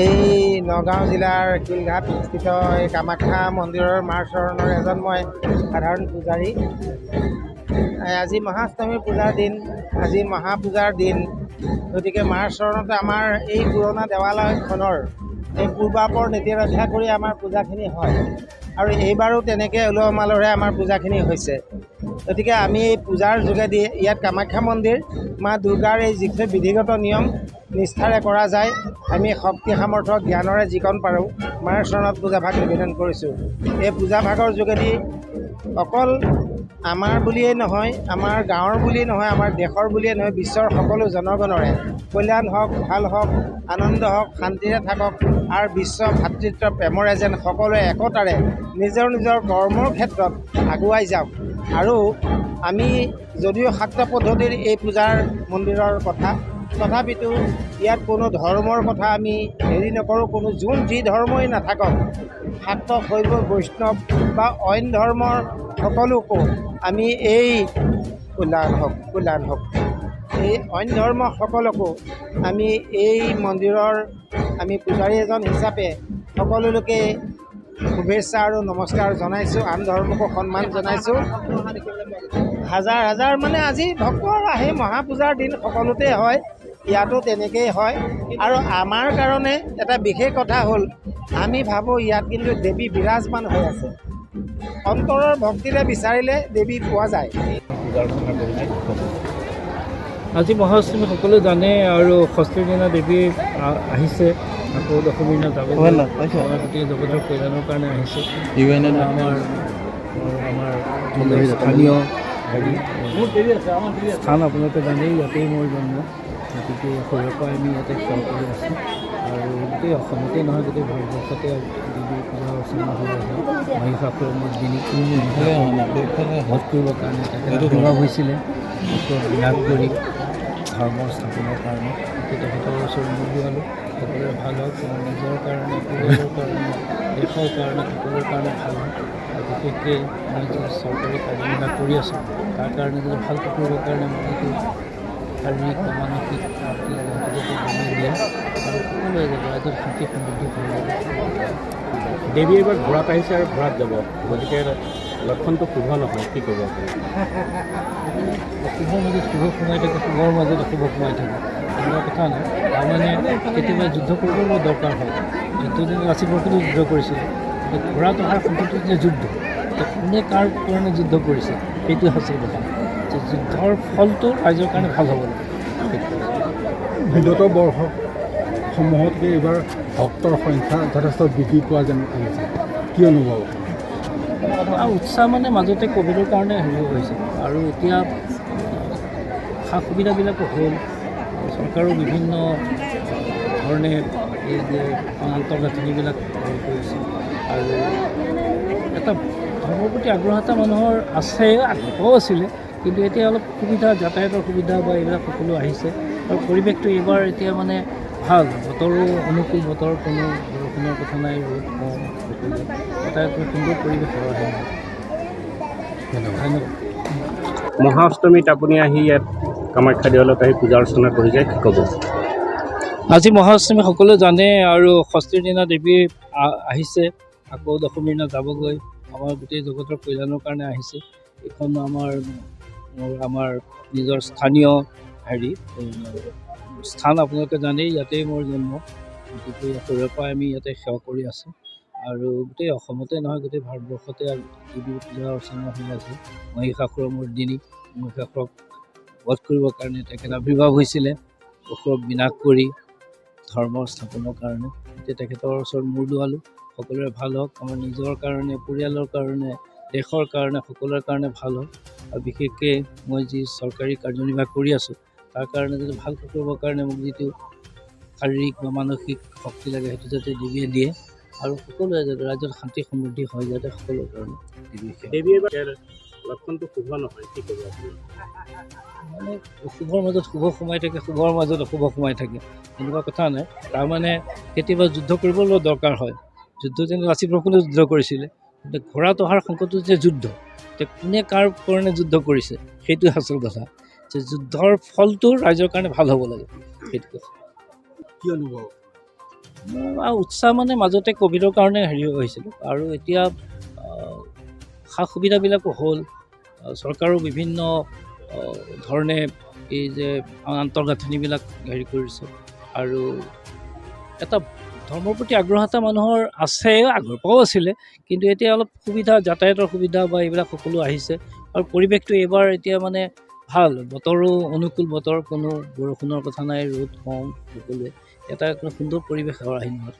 এই নগাঁও জিলাৰ শিলঘাটস্থিত এই কামাখ্যা মন্দিৰৰ মাৰ চৰণৰ এজন মই সাধাৰণ পূজাৰী। আজি মহাষ্টমীৰ পূজাৰ দিন, আজি মহাপূজাৰ দিন। গতিকে মাৰ চৰণতে আমাৰ এই পুৰণা দেৱালয়খনৰ এই পূৰ্বাপৰ নীতি ৰক্ষা কৰি আমাৰ পূজাখিনি হয় আৰু এইবাৰো তেনেকৈ উলহ মালহেৰে আমাৰ পূজাখিনি হৈছে। গতিকে আমি এই পূজাৰ যোগেদি ইয়াত কামাখ্যা মন্দিৰ মা দুৰ্গাৰ এই যিখিনি বিধিগত নিয়ম নিষ্ঠাৰে কৰা যায়, আমি শক্তি সামৰ্থ্য জ্ঞানৰে যিকণ পাৰোঁ মাৰ চৰণত পূজাভাগ নিবেদন কৰিছোঁ। এই পূজাভাগৰ যোগেদি অকল আমাৰ বুলিয়েই নহয়, আমাৰ গাঁৱৰ বুলিয়েই নহয়, আমাৰ দেশৰ বুলিয়েই নহয়, বিশ্বৰ সকলো জনগণৰে কল্যাণ হওক, ভাল হওক, আনন্দ হওক, শান্তিৰে থাকক আৰু বিশ্ব ভাতৃত্ব প্ৰেমৰে যেন সকলোৱে একতাৰে নিজৰ নিজৰ কৰ্মৰ ক্ষেত্ৰত আগুৱাই যাওক। আৰু আমি যদিও শাক্ত পদ্ধতিৰ এই পূজাৰ মন্দিৰৰ কথা, তথাপিতো ইয়াত কোনো ধৰ্মৰ কথা আমি হেৰি নকৰোঁ। কোনো যোন যি ধৰ্মই নাথাকক, শাক্ত শৈৱ বৈষ্ণৱ বা অইন ধৰ্মৰ সকলোকো আমি এই কল্যাণ হওক এই অইন ধৰ্ম সকলোকো আমি এই মন্দিৰৰ আমি পূজাৰী এজন হিচাপে সকলো লোকে শুভেচ্ছা আৰু নমস্কাৰ জনাইছোঁ। আন ধৰ্মকো সন্মান জনাইছোঁ। হাজাৰ হাজাৰ মানে আজি ভক্তৰ আহে। মহাপূজাৰ দিন সকলোতে হয়, ইয়াতো তেনেকেই হয়। আৰু আমাৰ কাৰণে এটা বিশেষ কথা হ'ল, আমি ভাবোঁ ইয়াত কিন্তু দেৱী বিৰাজমান হৈ আছে। অন্তৰৰ ভক্তিৰে বিচাৰিলে দেৱী পোৱা যায়। আজি মহাষ্টমী সকলোৱে জানে আৰু ষষ্ঠীৰ দিনা দেৱী আহিছে, আকৌ দশমীৰ দিনা যাব গোটেই জগতৰ কল্যাণৰ কাৰণে আহিছে। আমাৰ স্থানীয় স্থান আপোনালোকে জানেই, ইয়াতেই মোৰ জন্ম। গতিকে সৰুৰে পৰা আমি ইয়াতে সেৱা কৰি আছোঁ আৰু গোটেই অসমতেই নহয়, গোটেই ভাৰতবৰ্ষতে দেৱী পূজা অৰ্চনা হৈ আছে। মহিষাসুৰৰ মৰ্দিনী বধ কৰিবৰ কাৰণে তেখেত আৱিৰ্ভাৱ হৈছিলে, বিনাশ কৰি ধৰ্মৰ স্থাপনৰ কাৰণে। তেখেতৰ ওচৰত মুখ দিয়ালোঁ। সকলোৰে ভাল হওক, নিজৰ কাৰণে, পৰিয়ালৰ কাৰণে, দেশৰ কাৰণে, সকলোৰে কাৰণে ভাল হওক। আৰু বিশেষকৈ মই যি চৰকাৰী কাৰ্যনিৰ্বাহ কৰি আছোঁ, তাৰ কাৰণে যদি ভালকৈ কৰিবৰ কাৰণে মই এইটো শাৰীৰিক বা মানসিক শক্তি লাগে, সেইটো জনাই দিয়ে আৰু সকলোৱে যাব ৰাজ্যত শান্তি সমৃদ্ধি কৰিব। দেৱী এইবাৰ ঘোঁৰাত আহিছে আৰু ঘোঁৰাত যাব, গতিকে লক্ষণটো শুভ নহয়, কি কৰিব আপুনি? শুভৰ মাজত শুভ সোমাই থাকে, শুভৰ মাজত অশুভ সোমাই থাকে, এনেকুৱা কথা নাই। তাৰমানে কেতিয়াবা যুদ্ধ কৰিবও দৰকাৰ হয়। যুদ্ধদিন লাচিত বৰফুকনেও যুদ্ধ কৰিছিলে। ঘোঁৰাত অহাৰ সম্পত্তি যে যুদ্ধ, কোনে কাৰ কাৰণে যুদ্ধ কৰিছে সেইটো হৈছে কথা। যে যুদ্ধৰ ফলটো ৰাইজৰ কাৰণে ভাল হ'ব লাগে। বিগত বৰ্ষসমূহতকৈ এইবাৰ ভক্তৰ সংখ্যা যথেষ্ট বৃদ্ধি পোৱা যেন আহিছে, কি অনুভৱ? উৎসাহ মানে মাজতে ক'ভিডৰ কাৰণে হেৰি হৈছে আৰু এতিয়া সা সুবিধাবিলাকো হ'ল। চৰকাৰেও বিভিন্ন ধৰণে এই যে আন্তঃগাঁথনিবিলাক হেৰি কৰিছে আৰু এটা ধৰ্মৰ প্ৰতি আগ্ৰহ এটা মানুহৰ আছে, আগ্ৰহও আছিলে, কিন্তু এতিয়া অলপ সুবিধা, যাতায়াতৰ সুবিধা বা এইবিলাক সকলো আহিছে আৰু পৰিৱেশটো এইবাৰ এতিয়া মানে ভাল। বতৰো অনুকূল, বতৰ কোনো বৰষুণৰ কথা নাই, ৰ'দ কম, সকলো যাতায়াতৰ সুন্দৰ পৰিৱেশ আহে। ধন্যবাদ। মহাষ্টমীত আপুনি আহি ইয়াত কামাখ্যা দেৱালয়ত আহি পূজা অৰ্চনা কৰি যায়, কি ক'ব? আজি মহাষ্টমী সকলোৱে জানে আৰু ষষ্ঠীৰ দিনা দেৱী আহিছে, আকৌ দশমীৰ দিনা যাবগৈ। আমাৰ গোটেই জগতৰ কল্যাণৰ কাৰণে আহিছে। এইখন আমাৰ নিজৰ স্থানীয় স্থান আপোনালোকে জানেই, ইয়াতেই মোৰ জন্ম। গতিকে সৰুৰে পৰা আমি ইয়াতে সেৱা কৰি আছোঁ আৰু গোটেই অসমতে নহয়, গোটেই ভাৰতবৰ্ষতে দেৱী পূজা অৰ্চনা হৈ আছে। মহিষাসুৰৰ মৰ্দিনী, মহিষাসুৰক বধ কৰিবৰ কাৰণে তেখেত আৱিৰ্ভাৱ হৈছিলে, অসুৰক বিনাশ কৰি ধৰ্মৰ স্থাপনৰ কাৰণে। এতিয়া তেখেতৰ ওচৰত মূৰ দোৱালোঁ। সকলোৰে ভাল হওক, আমাৰ নিজৰ কাৰণে, পৰিয়ালৰ কাৰণে, দেশৰ কাৰণে, সকলোৰে কাৰণে ভাল হওক। আৰু বিশেষকৈ মই যি চৰকাৰী কাৰ্যনিৰ্বাহ কৰি আছোঁ, তাৰ কাৰণে যদি ভালকৈ কৰিবৰ কাৰণে মোক যিটো শাৰীৰিক বা মানসিক শক্তি লাগে, সেইটো যাতে দেৱীয়ে দিয়ে আৰু সকলোৱে যাতে ৰাজ্যত শান্তি সমৃদ্ধি হৈ যাতে সকলোৰে কাৰণে দেৱীয়ে লক্ষণটো শুভ নহয়, কি কৰিব আপুনি? মানে শুভৰ মাজত শুভ সোমাই থাকে, শুভৰ মাজত অশুভ সোমাই থাকে, এনেকুৱা কথা নাই। তাৰমানে কেতিয়াবা যুদ্ধ কৰিবলৈও দৰকাৰ হয়। যুদ্ধ যেনে লাচিত বৰফুকনেও যুদ্ধ কৰিছিলে। এতিয়া ঘোঁৰাত অহাৰ সংকটটো যে যুদ্ধ, এতিয়া কোনে কাৰ কাৰণে যুদ্ধ কৰিছে সেইটো আচল কথা। যে যুদ্ধৰ ফলটো ৰাইজৰ কাৰণে ভাল হ'ব লাগে, সেইটো কথা। কি অনুভৱ? আৰু উৎসাহ মানে মাজতে ক'ভিডৰ কাৰণে হেৰি হৈছিল আৰু এতিয়া সা সুবিধাবিলাকো হ'ল চৰকাৰো বিভিন্ন ধৰণে এই যে আন্তঃগাঁথনিবিলাক হেৰি কৰিছে আৰু এটা ধৰ্মৰ প্ৰতি আগ্ৰহ এটা মানুহৰ আছে, আগৰ পৰাও আছিলে, কিন্তু এতিয়া অলপ সুবিধা, যাতায়াতৰ সুবিধা বা এইবিলাক সকলো আহিছে আৰু পৰিৱেশটো এইবাৰ এতিয়া মানে ভাল, বতৰো অনুকূল বতৰ, কোনো বৰষুণৰ কথা নাই, ৰ'দ কম, সকলোৱে এটা সুন্দৰ পৰিৱেশ আৰু আহিনত।